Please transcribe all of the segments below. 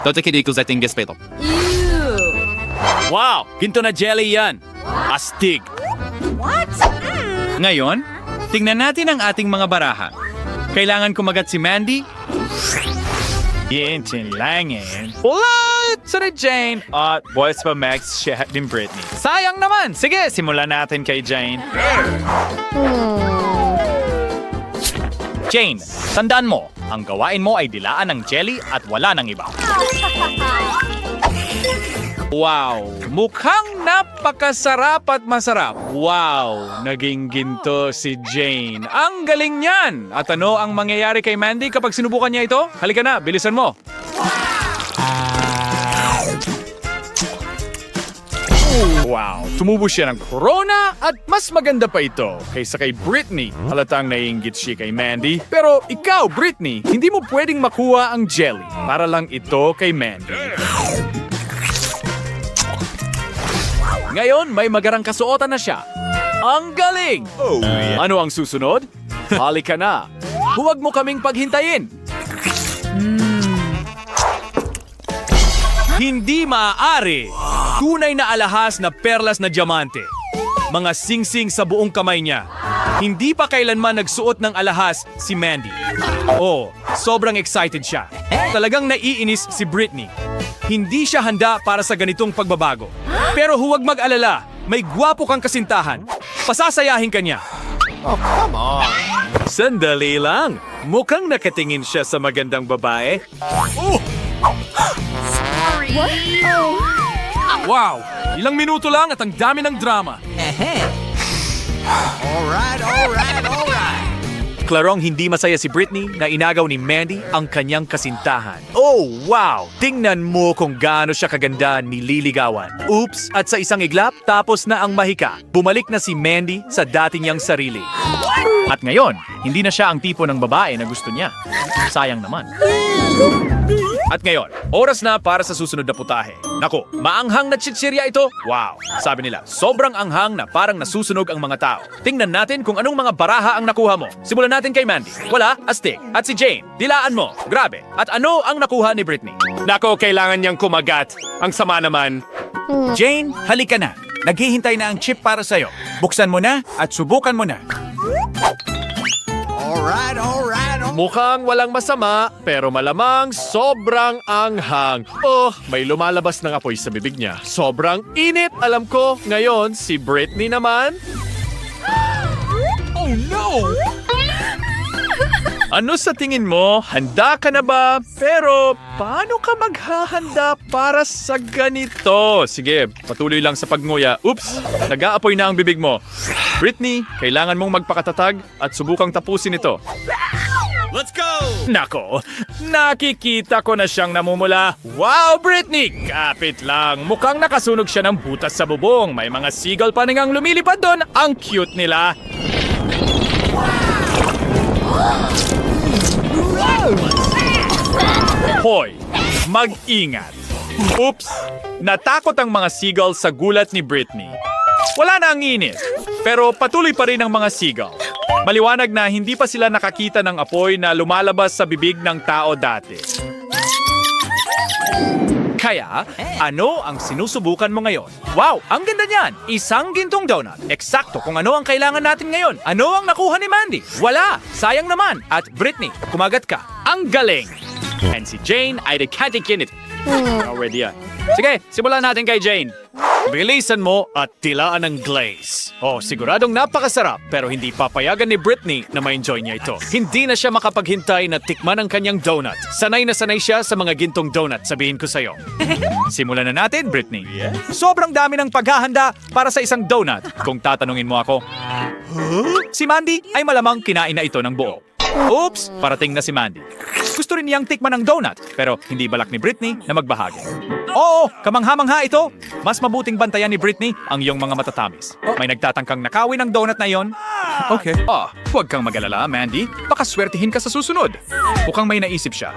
Toto kinikil sa tingges peto. Ew! Wow! Ginto na jelly yan. Astig. Ngayon, tingnan natin ang ating mga baraha. Kailangan kumagat si Mandy. Langin. What? Sa Jane. At boys pa Max, siya din Britney. Sayang naman. Sige, simulan natin kay Jane. Jane, tandaan mo, ang gawain mo ay dilaan ng jelly at wala ng iba. Wow! Mukhang napakasarap at masarap. Wow! Naging ginto si Jane. Ang galing niyan! At ano ang mangyayari kay Mandy kapag sinubukan niya ito? Halika na, bilisan mo. Wow! Tumubo siya ng corona at mas maganda pa ito kaysa kay Britney. Halatang naiinggit siya kay Mandy. Pero ikaw, Britney, hindi mo pwedeng makuha ang jelly. Para lang ito kay Mandy. Ngayon, may magarang kasuotan na siya. Ang galing! Ano ang susunod? Halika na. Huwag mo kaming paghintayin. Hindi maaari. Tunay na alahas na perlas na diamante. Mga singsing sa buong kamay niya. Hindi pa kailanman nagsuot ng alahas si Mandy. Oh, sobrang excited siya. Talagang naiinis si Britney. Hindi siya handa para sa ganitong pagbabago. Pero huwag mag-alala, may gwapo kang kasintahan. Pasasayahin ka niya. Sandali lang. Mukhang nakatingin siya sa magandang babae. Wow! Ilang minuto lang at ang dami ng drama. Klarong hindi masaya si Britney na inagaw ni Mandy ang kanyang kasintahan. Oh, wow! Tingnan mo kung gaano siya kaganda nililigawan. Oops! At sa isang iglap, tapos na ang mahika. Bumalik na si Mandy sa dati niyang sarili. At ngayon, hindi na siya ang tipo ng babae na gusto niya. Sayang naman. At ngayon, oras na para sa susunod na putahe. Naku, maanghang na chichirya ito. Wow! Sabi nila, sobrang anghang na parang nasusunog ang mga tao. Tingnan natin kung anong mga baraha ang nakuha mo. Simulan natin kay Mandy. Wala, astig. At si Jane, dilaan mo. Grabe. At ano ang nakuha ni Britney? Nako, kailangan niyang kumagat. Ang sama naman. Jane, halika na. Naghihintay na ang chip para sa'yo. Buksan mo na at subukan mo na. Mukhang walang masama, pero malamang sobrang anghang. Oh, may lumalabas ng apoy sa bibig niya. Sobrang init, alam ko. Ngayon, si Britney naman. Oh no! Ano sa tingin mo? Handa ka na ba? Pero paano ka maghahanda para sa ganito? Sige, patuloy lang sa pagnguya. Oops! Nag-aapoy na ang bibig mo. Britney, kailangan mong magpakatatag at subukang tapusin ito. Let's go! Nako, nakikita ko na siyang namumula. Wow, Britney! Kapit lang. Mukhang nakasunog siya ng butas sa bubong. May mga seagull pa nang lumilipad doon. Ang cute nila. Hoy, mag-ingat. Oops! Natakot ang mga seagull sa gulat ni Britney. Wala na ang init, pero patuloy pa rin ang mga seagull. Maliwanag na hindi pa sila nakakita ng apoy na lumalabas sa bibig ng tao dati. Kaya, ano ang sinusubukan mo ngayon? Wow, ang ganda niyan! Isang gintong donut. Eksakto kung ano ang kailangan natin ngayon. Ano ang nakuha ni Mandy? Wala! Sayang naman! At Britney, kumagat ka. Ang galing! And si Jane ay dekatikin it. Already yan. Sige, simulan natin kay Jane. Bilisan mo at tilaan ng glaze. Oh, siguradong napakasarap pero hindi papayagan ni Britney na ma-enjoy niya ito. Hindi na siya makapaghintay na tikman ang kanyang donut. Sanay na sanay siya sa mga gintong donut, sabihin ko sa'yo. Simulan na natin, Britney. Sobrang dami ng paghahanda para sa isang donut. Kung tatanungin mo ako, si Mandy ay malamang kinain na ito ng buo. Oops! Parating na si Mandy. Gusto rin niyang tikman ng donut, pero hindi balak ni Britney na magbahagi. Oo, kamangha-mangha ito. Mas mabuting bantayan ni Britney ang iyong mga matatamis. May nagtatangkang nakawin ng donut na yon. Okay. Huwag kang mag-alala, Mandy. Baka swertihin ka sa susunod. Mukhang may naisip siya.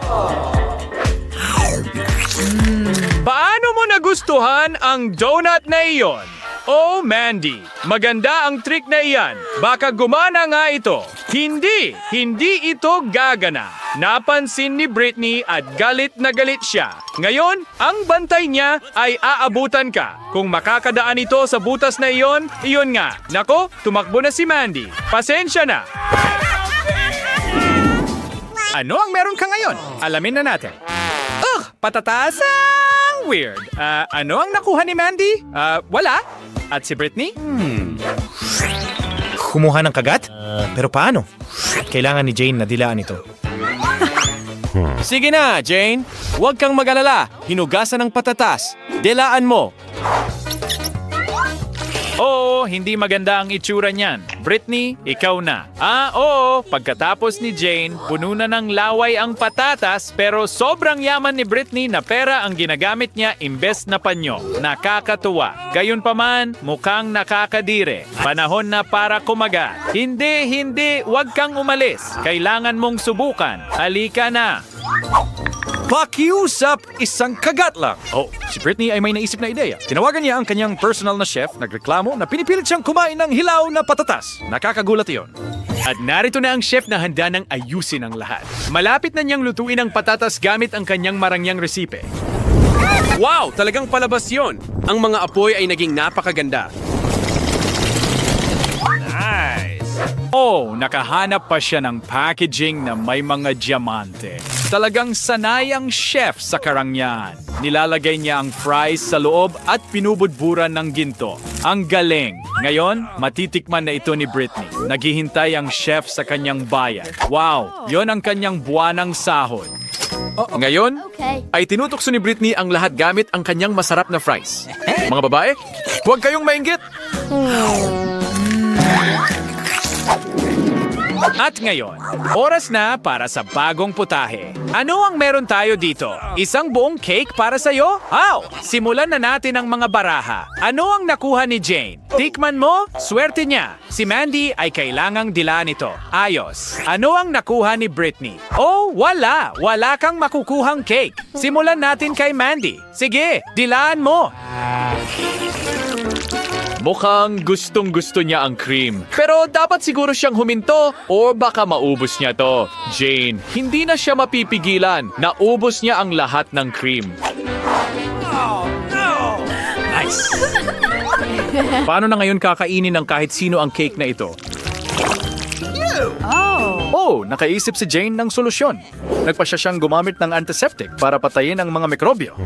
Paano mo nagustuhan ang donut na iyon? Oh, Mandy, maganda ang trick na iyan. Baka gumana nga ito. Hindi ito gagana. Napansin ni Britney at galit na galit siya. Ngayon, ang bantay niya ay aabutan ka. Kung makakadaan ito sa butas na iyon nga. Nako, tumakbo na si Mandy. Pasensya na. Ano ang meron ka ngayon? Alamin na natin. Patatasang weird. Ano ang nakuha ni Mandy? Wala. At si Britney? Kumuha ng kagat? Pero paano? Kailangan ni Jane na dilaan ito. Sige na, Jane. Huwag kang mag-alala. Hinugasan ng patatas. Dilaan mo. Oo, hindi maganda ang itsura niyan. Britney, ikaw na. Oo, pagkatapos ni Jane, puno na ng laway ang patatas pero sobrang yaman ni Britney na pera ang ginagamit niya imbes na panyo. Nakakatuwa. Gayunpaman, mukhang nakakadire. Panahon na para kumagat. Hindi, huwag kang umalis. Kailangan mong subukan. Halika na. Pakiusap, isang kagat lang. Oh, si Britney ay may naisip na ideya. Tinawagan niya ang kanyang personal na chef, nagreklamo na pinipilit siyang kumain ng hilaw na patatas. Nakakagulat iyon. At narito na ang chef na handa ng ayusin ang lahat. Malapit na niyang lutuin ang patatas gamit ang kanyang marangyang resipe. Wow! Talagang palabas yon. Ang mga apoy ay naging napakaganda. Oh, nakahanap pa siya ng packaging na may mga diamante. Talagang sanay ang chef sa karangyaan. Nilalagay niya ang fries sa loob at pinubudburan ng ginto. Ang galing. Ngayon, matitikman na ito ni Britney. Naghihintay ang chef sa kanyang bayan. Wow, yon ang kanyang buwanang sahod. Ngayon, Okay. ay tinutukso ni Britney ang lahat gamit ang kanyang masarap na fries. Mga babae, huwag kayong mainggit. At ngayon, oras na para sa bagong putahe. Ano ang meron tayo dito? Isang buong cake para sa'yo? Simulan na natin ang mga baraha. Ano ang nakuha ni Jane? Tikman mo, swerte niya. Si Mandy ay kailangang dilaan ito. Ayos. Ano ang nakuha ni Britney? Oh, wala. Wala kang makukuhang cake. Simulan natin kay Mandy. Sige, dilaan mo. Mukhang gustong-gusto niya ang cream. Pero dapat siguro siyang huminto o baka maubos niya to. Jane, hindi na siya mapipigilan. Naubos niya ang lahat ng cream. Nice. Paano na ngayon kakainin ng kahit sino ang cake na ito? Oh, nakaisip si Jane ng solusyon. Nagpasya siyang gumamit ng antiseptic para patayin ang mga mikrobyo.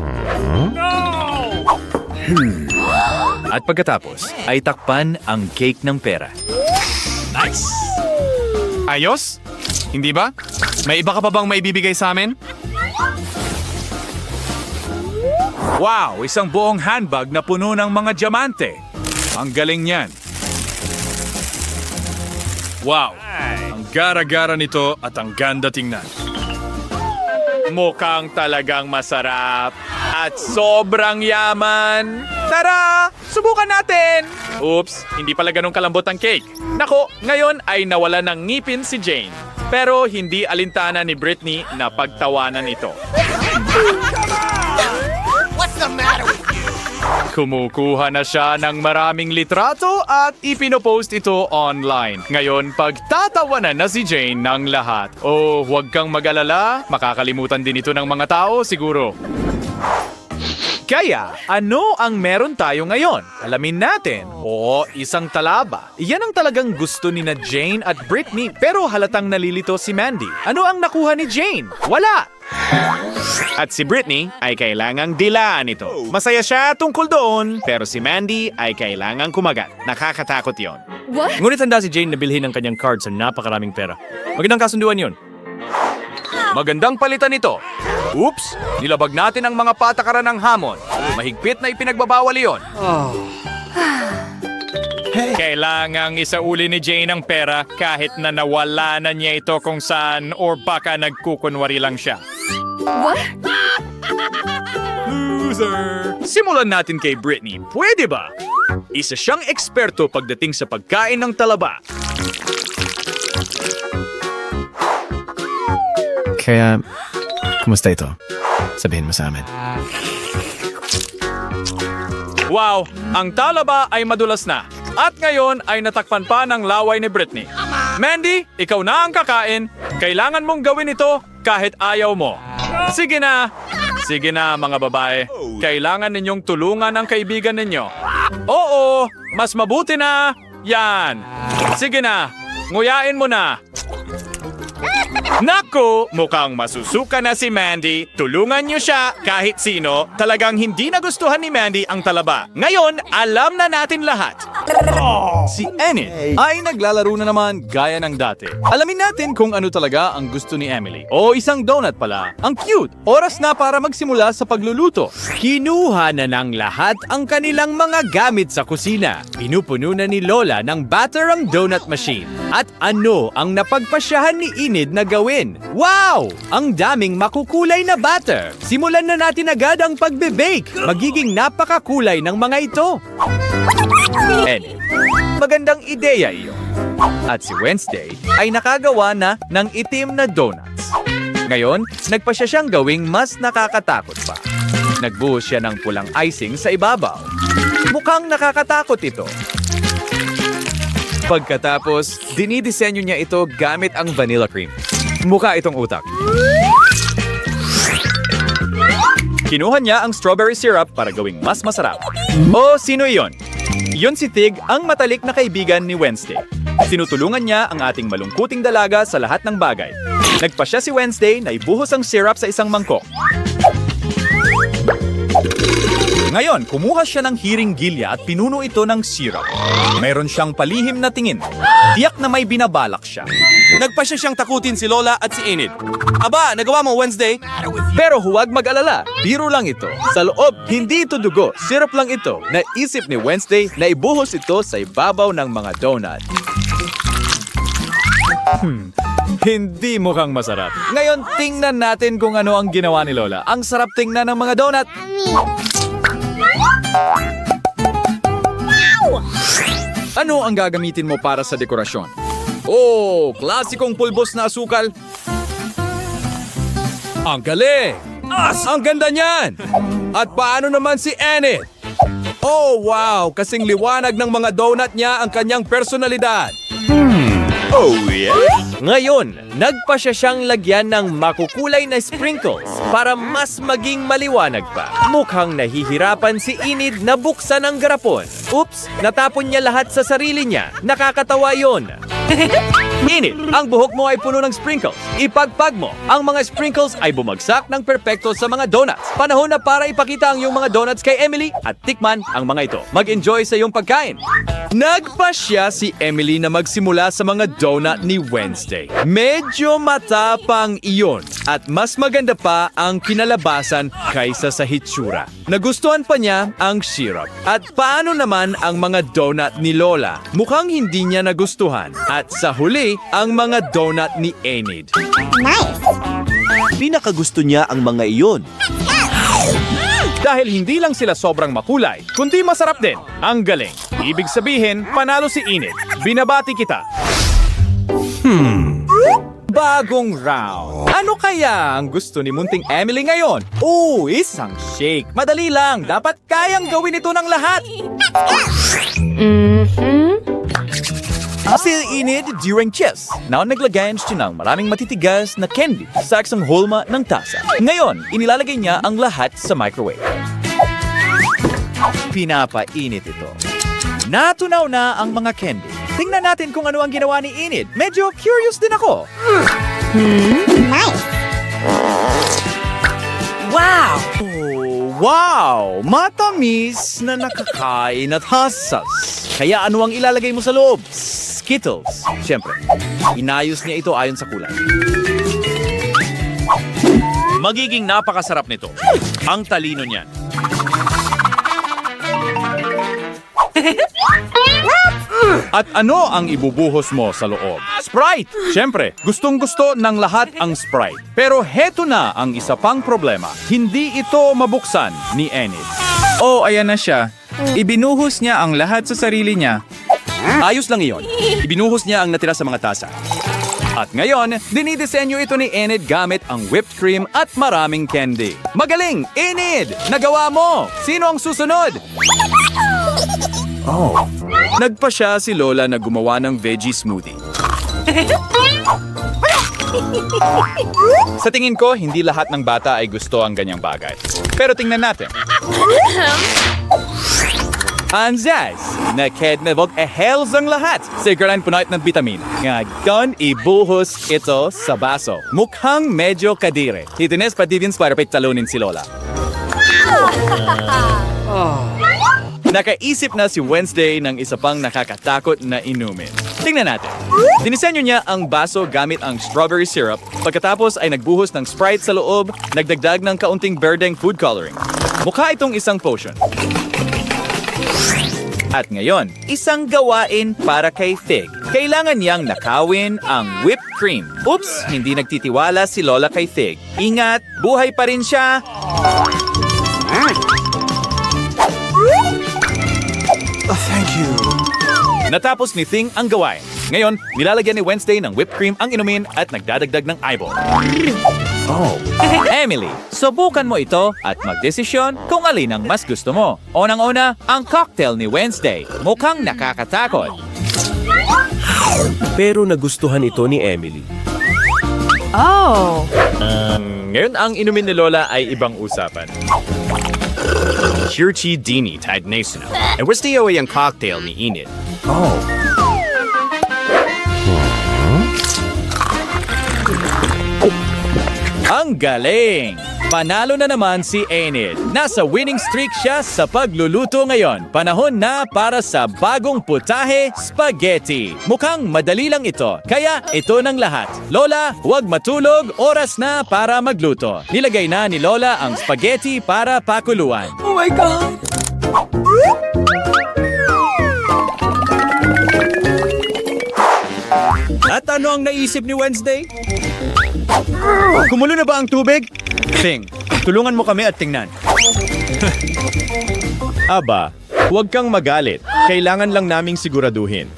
At pagkatapos, ay takpan ang cake ng pera. Nice! Ayos? Hindi ba? May iba ka pa bang maibibigay sa amin? Wow, isang buong handbag na puno ng mga diamante. Ang galing niyan. Wow, ang gara-gara nito at ang ganda tingnan. Mukhang talagang masarap at sobrang yaman. Tara, subukan natin! Oops, hindi pala ganun kalambot ang cake. Nako, ngayon ay nawala ng ngipin si Jane. Pero hindi alintana ni Britney na pagtawanan ito. Kumukuha na siya ng maraming litrato at ipinopost ito online. Ngayon, pagtatawanan na si Jane ng lahat. Oh, huwag kang mag-alala. Makakalimutan din ito ng mga tao siguro. Kaya, ano ang meron tayo ngayon? Alamin natin. Oo, isang talaba. Iyan ang talagang gusto ni na Jane at Britney pero halatang nalilito si Mandy. Ano ang nakuha ni Jane? Wala! At si Britney ay kailangang dilaan ito. Masaya siya tungkol doon, pero si Mandy ay kailangang kumagat. Nakakatakot yon. What? Ngunit handa si Jane na bilhin ang kanyang card sa napakaraming pera. Magandang kasunduan yun. Magandang palitan ito. Oops, nilabag natin ang mga patakaran ng hamon. Mahigpit na ipinagbabawal iyon. Kailangang isauli ni Jane ang pera kahit na nawala na niya ito kung saan or baka nagkukunwari lang siya. What? Loser! Simulan natin kay Britney. Pwede ba? Isa siyang eksperto pagdating sa pagkain ng talaba. Kaya, kumusta ito? Sabihin mo sa amin. Wow, ang talaba ay madulas na. At ngayon ay natakpan pa ng laway ni Britney. Mandy, ikaw na ang kakain. Kailangan mong gawin ito kahit ayaw mo. Sige na. Sige na mga babae. Kailangan ninyong tulungan ang kaibigan ninyo. Oo, mas mabuti na. Yan. Sige na. Nguyain mo na. Naku, mukhang masusuka na si Mandy. Tulungan niyo siya kahit sino. Talagang hindi nagustuhan ni Mandy ang talaba. Ngayon, alam na natin lahat. Si Enid ay naglalaro na naman gaya ng dati. Alamin natin kung ano talaga ang gusto ni Emily. O isang donut pala. Ang cute. Oras na para magsimula sa pagluluto. Kinuha na ng lahat ang kanilang mga gamit sa kusina. Pinupuno na ni Lola ng batter ang donut machine. At ano ang napagpasyahan ni Enid na gawin? Wow! Ang daming makukulay na batter. Simulan na natin agad ang pagbe-bake. Magiging napakakulay ng mga ito. Enid, magandang ideya iyon. At si Wednesday ay nakagawa na ng itim na donuts. Ngayon, nagpasya siyang gawing mas nakakatakot pa. Nagbuhos siya ng pulang icing sa ibabaw. Mukhang nakakatakot ito. Pagkatapos, dinidisenyo niya ito gamit ang vanilla cream. Mukha itong utak. Kinuha niya ang strawberry syrup para gawing mas masarap. O, sino iyon? Iyon si Tig, ang matalik na kaibigan ni Wednesday. Tinutulungan niya ang ating malungkuting dalaga sa lahat ng bagay. Nagpasya si Wednesday na ibuhos ang syrup sa isang mangkok. Ngayon, kumuha siya ng hiringgilya at pinuno ito ng syrup. Meron siyang palihim na tingin. Tiyak na may binabalak siya. Nagpasya siyang takutin si Lola at si Enid. Aba, nagawa mo Wednesday? Pero huwag mag-alala, biro lang ito. Sa loob, hindi ito dugo, syrup lang ito. Naisip ni Wednesday na ibuhos ito sa ibabaw ng mga donut. Hindi mukhang masarap. Ngayon, tingnan natin kung ano ang ginawa ni Lola. Ang sarap tingnan ng mga donut. Ano ang gagamitin mo para sa dekorasyon? Oh, klasikong pulbos na asukal. Ang galing! Ang ganda niyan! At paano naman si Enid? Oh, wow! Kasing liwanag ng mga donut niya ang kanyang personalidad. Ngayon, nagpasya siyang lagyan ng makukulay na sprinkles para mas maging maliwanag pa. Mukhang nahihirapan si Enid na buksan ang garapon. Oops, natapon niya lahat sa sarili niya. Nakakatawa yon. Enid, ang buhok mo ay puno ng sprinkles. Ipagpag mo. Ang mga sprinkles ay bumagsak ng perpekto sa mga donuts. Panahon na para ipakita ang iyong mga donuts kay Emily at tikman ang mga ito. Mag-enjoy sa iyong pagkain. Nagpasya si Emily na magsimula sa mga donut ni Wednesday. Medyo matapang iyon at mas maganda pa ang kinalabasan kaysa sa hitsura. Nagustuhan pa niya ang syrup. At paano naman ang mga donut ni Lola? Mukhang hindi niya nagustuhan. At sa huli, ang mga donut ni Enid. Pinakagusto niya ang mga iyon. Dahil hindi lang sila sobrang makulay, kundi masarap din. Ang galing. Ibig sabihin, panalo si Enid. Binabati kita. Bagong round. Ano kaya ang gusto ni Munting Emily ngayon? Oh, isang shake. Madali lang. Dapat kayang gawin ito ng lahat. Si Enid during chess. Now naglagayan siya ng maraming matitigas na candy sa isang hulma ng tasa. Ngayon, inilalagay niya ang lahat sa microwave. Pinapainit ito. Natunaw na ang mga candy. Tingnan natin kung ano ang ginawa ni Enid. Medyo curious din ako. Wow! Oh, wow! Matamis na nakakain at hasas. Kaya ano ang ilalagay mo sa loob? Skittles. Siyempre, inayos niya ito ayon sa kulay. Magiging napakasarap nito. Ang talino niyan. At ano ang ibubuhos mo sa loob? Sprite! Siyempre, gustong-gusto ng lahat ang Sprite. Pero heto na ang isa pang problema. Hindi ito mabuksan ni Enid. Oh, ayan na siya. Ibinuhos niya ang lahat sa sarili niya. Ayos lang iyon. Ibinuhos niya ang natira sa mga tasa. At ngayon, dinidisenyo ito ni Enid gamit ang whipped cream at maraming candy. Magaling! Enid! Nagawa mo! Sino ang susunod? Nagpa siya si Lola na gumawa ng veggie smoothie. Sa tingin ko, hindi lahat ng bata ay gusto ang ganyang bagay. Pero tingnan natin. Anzaz, nakednabog ehels ang lahat. Siguran puno ng bitamin. Ngayon, ibuhos ito sa baso. Mukhang medyo kadire. Hitines pa divins para talunin si Lola. Nakaisip na si Wednesday ng isa pang nakakatakot na inumin. Tingnan natin. Dinisenyo niya ang baso gamit ang strawberry syrup. Pagkatapos ay nagbuhos ng Sprite sa loob, nagdagdag ng kaunting berdeng food coloring. Mukha itong isang potion. At ngayon, isang gawain para kay Fig. Kailangan niyang nakawin ang whipped cream. Oops, hindi nagtitiwala si Lola kay Fig. Ingat, buhay pa rin siya. Natapos ni Thing ang gawain. Ngayon, nilalagyan ni Wednesday ng whipped cream ang inumin at nagdadagdag ng eyeball. Emily, subukan mo ito at magdesisyon kung alin ang mas gusto mo. Unang-una, ang cocktail ni Wednesday. Mukhang nakakatakot. Pero nagustuhan ito ni Emily. Ngayon, ang inumin ni Lola ay ibang usapan. Kirchi Dini Tide Nason. E Wednesday ay ang cocktail ni Enid. Ang galing! Panalo na naman si Enid. Nasa winning streak siya sa pagluluto ngayon. Panahon na para sa bagong putahe, spaghetti. Mukhang madali lang ito, kaya ito ng lahat. Lola, huwag matulog, oras na para magluto. Nilagay na ni Lola ang spaghetti para pakuluan. Oh my God! At ano ang naisip ni Wednesday? Kumulo na ba ang tubig? Thing, tulungan mo kami at tingnan. Aba, huwag kang magalit. Kailangan lang naming siguraduhin.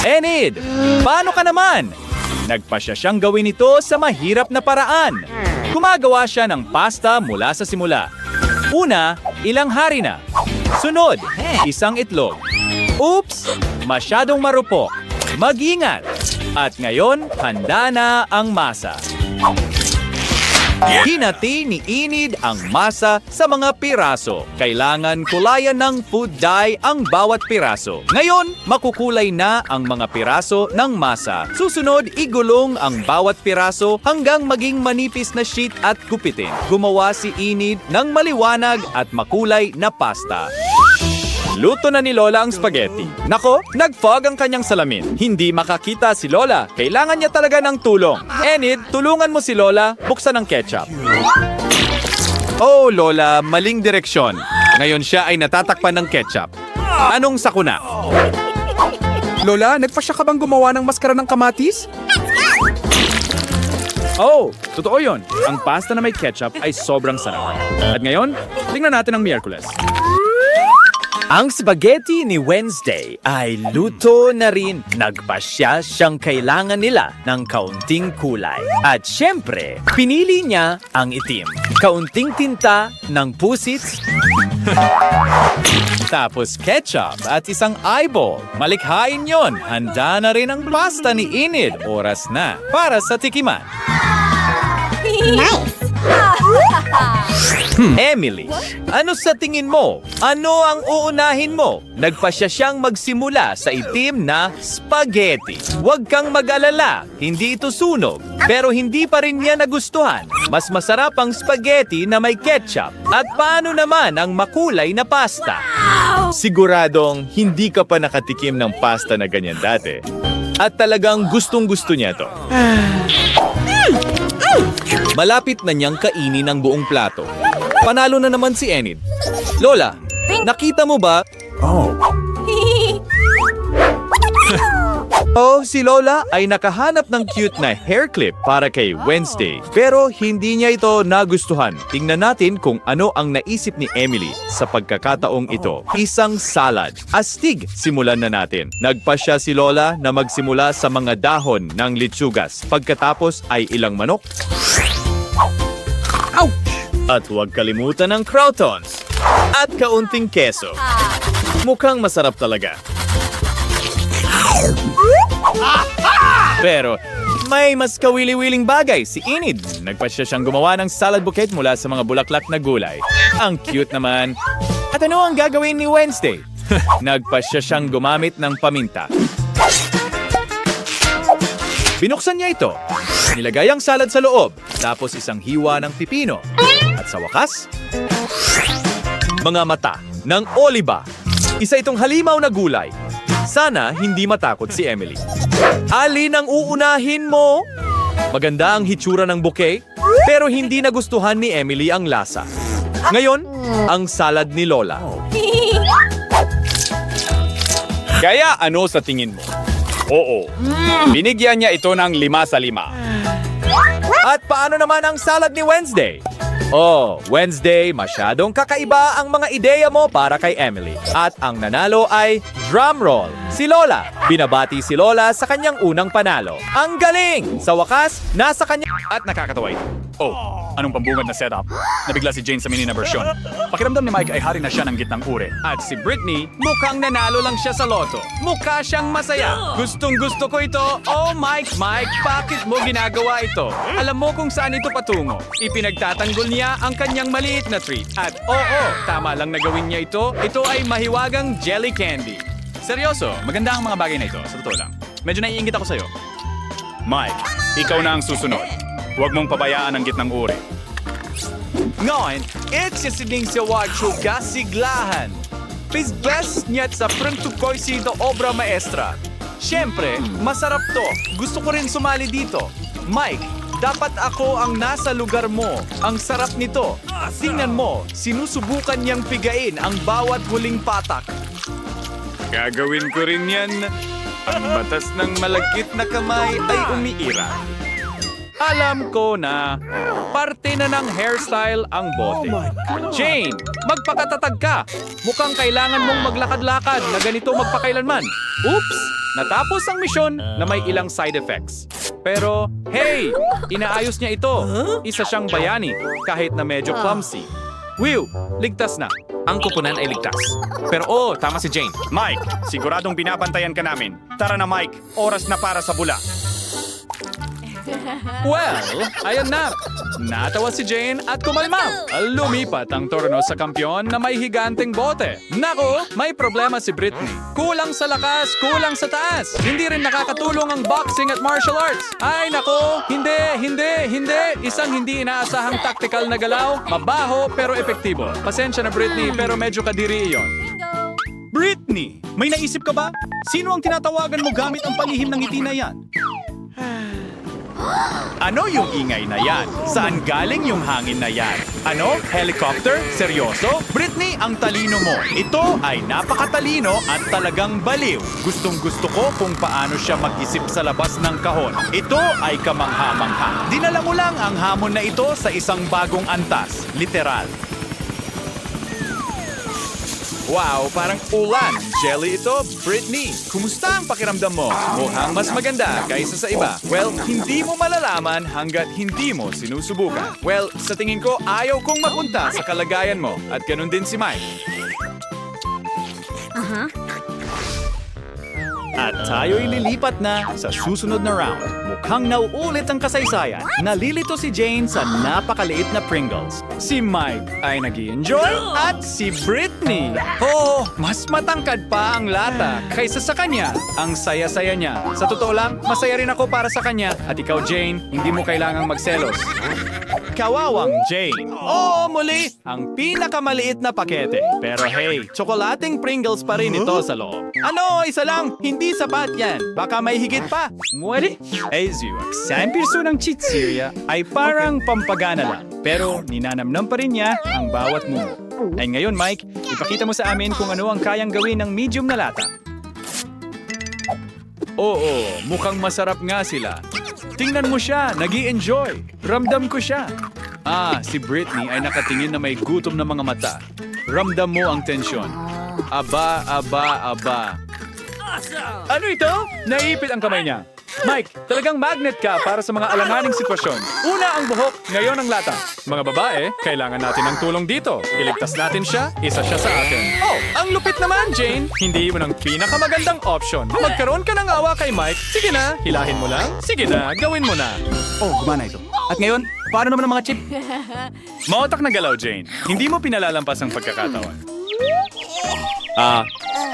Enid, paano ka naman? Nagpasya siyang gawin ito sa mahirap na paraan. Gumagawa siya ng pasta mula sa simula. Una, ilang hari na. Sunod, isang itlog. Oops! Masyadong marupok. Mag-ingat. At ngayon, handa na ang masa. Hinati ni Enid ang masa sa mga piraso. Kailangan kulayan ng food dye ang bawat piraso. Ngayon, makukulay na ang mga piraso ng masa. Susunod, igulong ang bawat piraso hanggang maging manipis na sheet at gupitin. Gumawa si Enid ng maliwanag at makulay na pasta. Luto na ni Lola ang spaghetti. Nako, nag-fog ang kanyang salamin. Hindi makakita si Lola. Kailangan niya talaga ng tulong. Enid, tulungan mo si Lola. Buksan ang ketchup. Oh, Lola, maling direksyon. Ngayon siya ay natatakpan ng ketchup. Anong sakuna? Lola, nagpasya ka bang gumawa ng maskara ng kamatis? Oh, totoo yun. Ang pasta na may ketchup ay sobrang sarap. At ngayon, tingnan natin ang Miyerkules. Ang spaghetti ni Wednesday ay luto na rin. Nagpasya siyang kailangan nila ng kaunting kulay. At syempre, pinili niya ang itim. Kaunting tinta ng pusit. Tapos ketchup at isang eyeball. Malikhain yon. Handa na rin ang pasta ni Enid. Oras na para sa tikiman. Nice! Emily, ano sa tingin mo? Ano ang uunahin mo? Nagpasya siyang magsimula sa itim na spaghetti. Huwag kang mag-alala, hindi ito sunog. Pero hindi pa rin niya nagustuhan. Mas masarap ang spaghetti na may ketchup. At paano naman ang makulay na pasta? Siguradong hindi ka pa nakatikim ng pasta na ganyan dati. At talagang gustong-gusto niya to. Malapit na niyang kainin ang buong plato. Panalo na naman si Enid. Lola, nakita mo ba? Oh, si Lola ay nakahanap ng cute na hair clip para kay Wednesday. Pero hindi niya ito nagustuhan. Tingnan natin kung ano ang naisip ni Emily sa pagkakataong ito. Isang salad. Astig, simulan na natin. Nagpasya si Lola na magsimula sa mga dahon ng litsugas. Pagkatapos ay ilang manok. At huwag kalimutan ng croutons. At kaunting keso. Mukhang masarap talaga. Pero may mas kawili-wiling bagay si Enid. Nagpasya siyang gumawa ng salad bouquet mula sa mga bulaklak na gulay. Ang cute naman. At ano ang gagawin ni Wednesday? Nagpasya siyang gumamit ng paminta. Binuksan niya ito. Nilagay ang salad sa loob. Tapos isang hiwa ng pipino. At sa wakas, mga mata ng oliba. Isa itong halimaw na gulay. Sana hindi matakot si Emily. Alin ang uunahin mo? Maganda ang hitsura ng bouquet, pero hindi nagustuhan ni Emily ang lasa. Ngayon, ang salad ni Lola. Kaya ano sa tingin mo? Oo. Binigyan niya ito ng 5 sa 5. At paano naman ang salad ni Wednesday? Oh, Wednesday, masyadong kakaiba ang mga ideya mo para kay Emily. At ang nanalo ay drumroll, si Lola. Binabati si Lola sa kanyang unang panalo. Ang galing! Sa wakas, nasa kanya... At nakakatawa ito. Oh, anong pambungad na setup? Nabigla si Jane sa mini na bersyon. Pakiramdam ni Mike ay hari na siya ng gitnang uri. At si Britney, mukhang nanalo lang siya sa loto. Mukha siyang masaya. Gustong gusto ko ito. Oh, Mike, bakit mo ginagawa ito? Alam mo kung saan ito patungo. Ipinagtatanggol niya ang kanyang maliit na treat. At oo, tama lang na gawin niya ito. Ito ay mahiwagang jelly candy. Seryoso, maganda ang mga bagay na ito. Sa totoo lang. Medyo naiingit ako sa'yo. Mike, ikaw na ang susunod. Huwag mong pabayaan ang gitnang uri. Ngayon, itsisiding sa Wachuga siglahan. Pizbes niya sa printo ko do obra maestra. Siyempre, masarap to. Gusto ko rin sumali dito. Mike, dapat ako ang nasa lugar mo. Ang sarap nito. Tingnan mo, sinusubukan niyang pigain ang bawat huling patak. Gagawin ko rin yan. Ang batas ng malagkit na kamay ay umiira. Alam ko na parte na ng hairstyle ang bote. Jane, magpakatatag ka. Mukhang kailangan mong maglakad-lakad na ganito magpakailanman. Oops! Natapos ang misyon na may ilang side effects. Pero, hey! Inaayos niya ito. Isa siyang bayani kahit na medyo clumsy. Will, ligtas na. Ang kupunan ay ligtas. Pero tama si Jane. Mike, siguradong binabantayan ka namin. Tara na Mike, oras na para sa bula. Well, ayan na. Natawa si Jane at kumalma. Lumipat ang torno sa kampyon na may higanteng bote. Nako, may problema si Britney. Kulang sa lakas, kulang sa taas. Hindi rin nakakatulong ang boxing at martial arts. Ay nako, hindi. Isang hindi inaasahang tactical na galaw. Mabaho pero epektibo. Pasensya na Britney pero medyo kadiri iyon. Britney, may naisip ka ba? Sino ang tinatawagan mo gamit ang palihim ng ngiti na yan? Ano yung ingay na yan? Saan galing yung hangin na yan? Ano? Helicopter? Seryoso? Britney, ang talino mo. Ito ay napakatalino at talagang baliw. Gustong gusto ko kung paano siya mag-isip sa labas ng kahon. Ito ay kamangha-mangha. Dinala mo lang ang hamon na ito sa isang bagong antas. Literal. Wow, parang ulan. Jelly ito, Britney. Kumusta ang pakiramdam mo? Mukhang mas maganda kaysa sa iba. Well, hindi mo malalaman hanggat hindi mo sinusubukan. Well, sa tingin ko, ayaw kong mapunta sa kalagayan mo. At ganun din si Mike. At tayo'y lilipat na sa susunod na round. Mukhang nauulit ang kasaysayan. Nalilito si Jane sa napakaliit na Pringles. Si Mike ay nag-i-enjoy at si Britney. Oh, mas matangkad pa ang lata kaysa sa kanya. Ang saya-saya niya. Sa totoo lang, masaya rin ako para sa kanya. At ikaw, Jane, hindi mo kailangang magselos. Kawawang Jane. Oo, muli, ang pinakamaliit na pakete. Pero hey, tsokolating Pringles pa rin ito sa loob. Ano, isa lang, hindi sapat yan. Baka may higit pa. Muwali. Azuak, sa pirso ng chichirya ay parang pampagana lang. Pero ninanamnam pa rin niya ang bawat mumo. Ay ngayon, Mike, ipakita mo sa amin kung ano ang kayang gawin ng medium na lata. Oo, mukhang masarap nga sila. Tingnan mo siya, nag-i-enjoy. Ramdam ko siya. Si Britney ay nakatingin na may gutom na mga mata. Ramdam mo ang tensyon. Aba. Ano ito? Naipit ang kamay niya. Mike, talagang magnet ka para sa mga alanganing sitwasyon. Una ang buhok, ngayon ang lata. Mga babae, kailangan natin ng tulong dito. Iligtas natin siya, isa siya sa atin. Oh, ang lupit naman, Jane. Hindi mo ng pinakamagandang option. Magkaroon ka ng awa kay Mike. Sige na, hilahin mo lang. Sige na, gawin mo na. Oh, gumana ito. At ngayon, paano naman ang mga chip? Maotak na galaw, Jane. Hindi mo pinalalampas ang pagkakataon.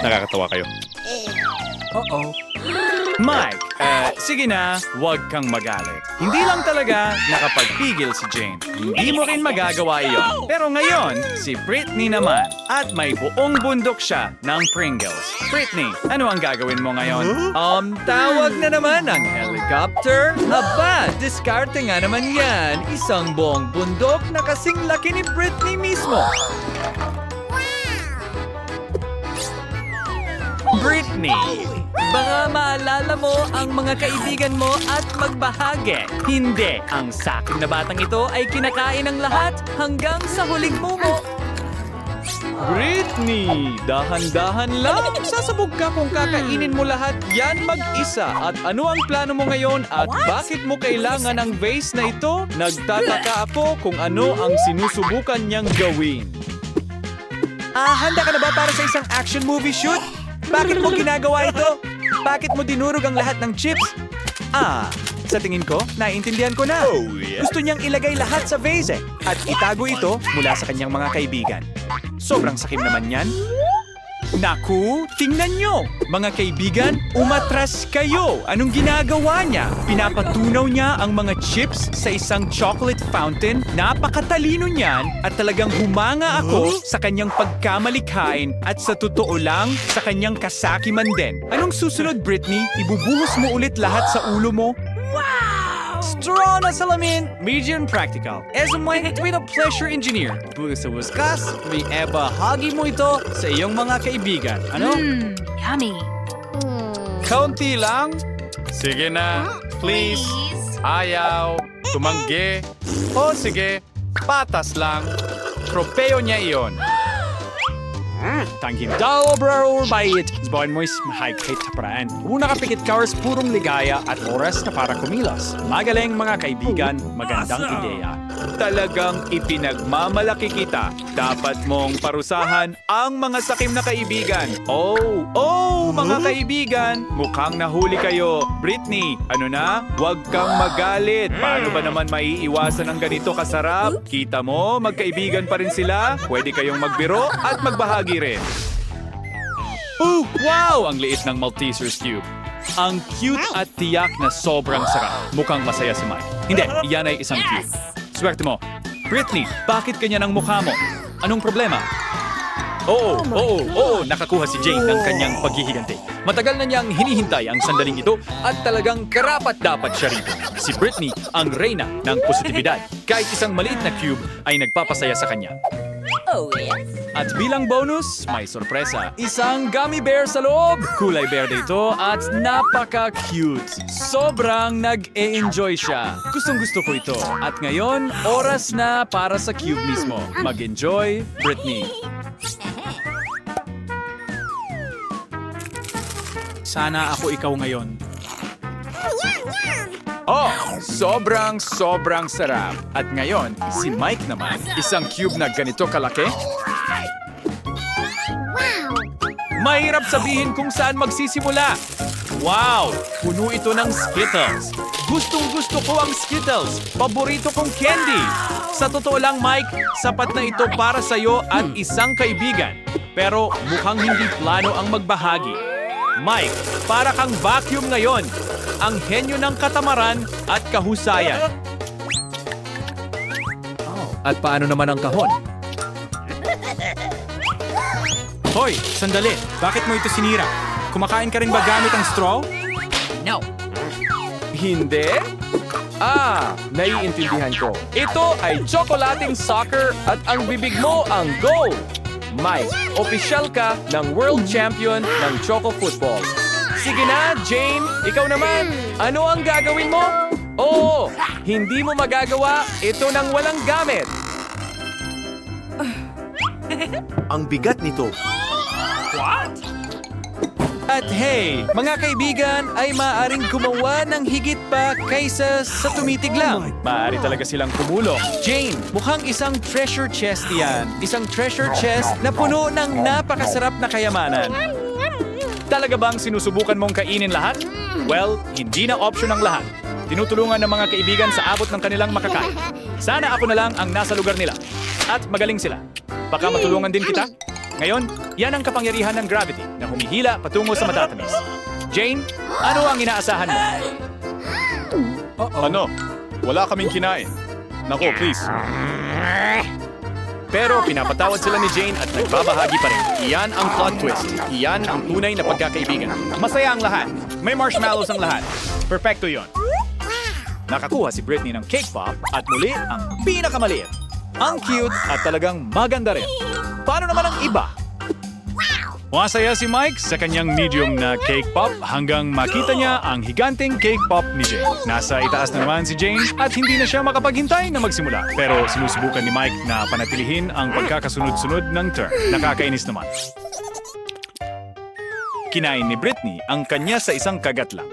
Nakakatawa kayo. Mike, sige na, huwag kang magalit. Hindi lang talaga nakapagpigil si Jane. Hindi mo rin magagawa iyon. Pero ngayon, si Britney naman. At may buong bundok siya ng Pringles. Britney, ano ang gagawin mo ngayon? Tawag na naman ang helicopter. Aba, diskarte nga naman yan. Isang buong bundok na kasing laki ni Britney mismo. Britney, baka maalala mo ang mga kaibigan mo at magbahagi. Hindi, ang saking na batang ito ay kinakain ng lahat hanggang sa huling mumo. Britney, dahan-dahan lang. Sasabog ka kung kakainin mo lahat yan mag-isa. At ano ang plano mo ngayon at bakit mo kailangan ang vase na ito? Nagtataka ako kung ano ang sinusubukan niyang gawin. Handa ka na ba para sa isang action movie shoot? Bakit mo ginagawa ito? Bakit mo dinurog ang lahat ng chips? Sa tingin ko, naiintindihan ko na. Gusto niyang ilagay lahat sa vase at itago ito mula sa kanyang mga kaibigan. Sobrang sakim naman yan. Naku, tingnan nyo! Mga kaibigan, umatras kayo! Anong ginagawa niya? Pinapatunaw niya ang mga chips sa isang chocolate fountain. Napakatalino niyan at talagang humanga ako sa kanyang pagkamalikhain at sa totoo lang, sa kanyang kasakiman din. Anong susunod, Britney? Ibubuhos mo ulit lahat sa ulo mo? Straw na salamin, medium practical. As a mind with a pleasure engineer. Sa waskas, may bahagi mo ito sa iyong mga kaibigan. Ano? Yummy. Kaunti lang? Sige na, please. Ayaw, tumanggi. O sige, patas lang. Tropeo niya iyon. Tangin daw, bro, bayit. Zbawan mo'y mahigpit sa paraan. Una kapikit kawars purong ligaya at oras na para kumilos. Magaling mga kaibigan, magandang ideya. Talagang ipinagmamalaki kita. Dapat mong parusahan ang mga sakim na kaibigan. Mga kaibigan, mukhang nahuli kayo. Britney, ano na? Huwag kang magalit. Paano ba naman maiiwasan ang ganito kasarap? Kita mo, magkaibigan pa rin sila. Pwede kayong magbiro at magbahagi rin. Wow! Ang liit ng Maltesers cube. Ang cute at tiyak na sobrang sarap. Mukhang masaya si Mike. Hindi, iyan ay isang cube. Swerte mo. Britney, bakit ganyan ang mukha mo? Anong problema? Nakakuha si Jane ng kanyang paghihiganti. Matagal na niyang hinihintay ang sandaling ito at talagang karapat-dapat siya rito. Si Britney ang reyna ng positibidad. Kahit isang maliit na cube ay nagpapasaya sa kanya. At bilang bonus, may sorpresa. Isang gummy bear sa loob. Kulay berde ito at napaka-cute. Sobrang nag-e-enjoy siya. Gustong-gusto ko ito. At ngayon, oras na para sa cube mismo. Mag-enjoy, Britney. Sana ako ikaw ngayon. Sobrang sarap. At ngayon, si Mike naman, isang cube na ganito kalaki. Mahirap sabihin kung saan magsisimula. Wow! Puno ito ng Skittles. Gustong-gusto ko ang Skittles. Paborito kong candy. Sa totoo lang, Mike, sapat na ito para sa'yo at isang kaibigan. Pero mukhang hindi plano ang magbahagi. Mike, para kang vacuum ngayon. Ang henyo ng katamaran at kahusayan. At paano naman ang kahon? Hoy, sandali. Bakit mo ito sinira? Kumakain ka rin ba gamit ang straw? No. Hindi? Naiintindihan ko. Ito ay tsokolating soccer at ang bibig mo ang goal. Mike, opisyal ka ng world champion ng Choco Football. Sige na, Jane. Ikaw naman. Ano ang gagawin mo? Oo, hindi mo magagawa ito nang walang gamit. Ang bigat nito. At hey, mga kaibigan ay maaaring gumawa ng higit pa kaysa sa tumitig lang. Maaari talaga silang kumulong. Jane, mukhang isang treasure chest yan. Isang treasure chest na puno ng napakasarap na kayamanan. Talaga bang sinusubukan mong kainin lahat? Well, hindi na option ang lahat. Tinutulungan ng mga kaibigan sa abot ng kanilang makakain. Sana ako na lang ang nasa lugar nila. At magaling sila. Baka matulungan din kita? Ngayon, yan ang kapangyarihan ng gravity na humihila patungo sa matatamis. Jane, ano ang inaasahan mo? Ano? Wala kaming kinain. Nako, please. Pero pinapatawad sila ni Jane at nagbabahagi pa rin. Iyan ang plot twist. Iyan ang tunay na pagkakaibigan. Masaya ang lahat. May marshmallows ang lahat. Perfecto yon. Nakakuha si Britney ng cake pop at muli ang pinakamaliit. Ang cute at talagang maganda rin. Paano naman ang iba? Masaya si Mike sa kanyang medium na cake pop hanggang makita niya ang higanting cake pop ni Jane. Nasa itaas na naman si Jane at hindi na siya makapaghintay na magsimula. Pero sinusubukan ni Mike na panatilihin ang pagkakasunod-sunod ng turn. Nakakainis naman. Kinain ni Britney ang kanya sa isang kagat lang.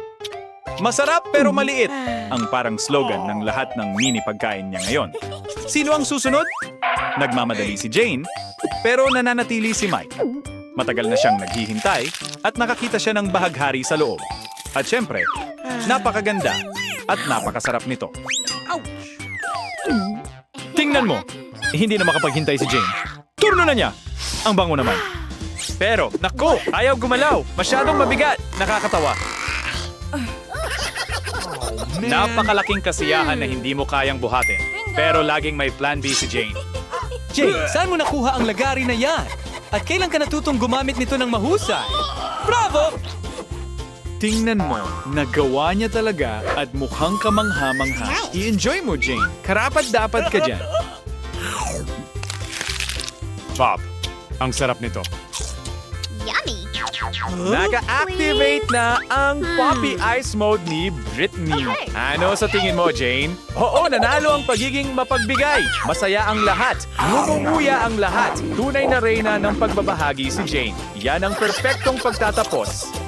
Masarap pero maliit ang parang slogan ng lahat ng mini pagkain niya ngayon. Sino ang susunod? Nagmamadali si Jane, pero nananatili si Mike. Matagal na siyang naghihintay at nakakita siya ng bahaghari sa loob. At syempre, napakaganda at napakasarap nito. Tingnan mo, hindi na makapaghintay si Jane. Turno na niya! Ang bango naman. Pero, naku, ayaw gumalaw. Masyadong mabigat. Nakakatawa. Napakalaking kasiyahan na hindi mo kayang buhatin. Pero laging may plan B si Jane. Jane, saan mo nakuha ang lagari na yan? At kailan ka natutong gumamit nito ng mahusay? Bravo! Tingnan mo, nagawa niya talaga at mukhang kamangha-mangha. I-enjoy mo, Jane. Karapat-dapat ka dyan. Bob, ang sarap nito. Yummy. Naka-activate na ang Poppy Ice Mode ni Britney. Ano sa tingin mo, Jane? Oo, nanalo ang pagiging mapagbigay. Masaya ang lahat. Ngumunguya ang lahat. Tunay na reyna ng pagbabahagi si Jane. Yan ang perpektong pagtatapos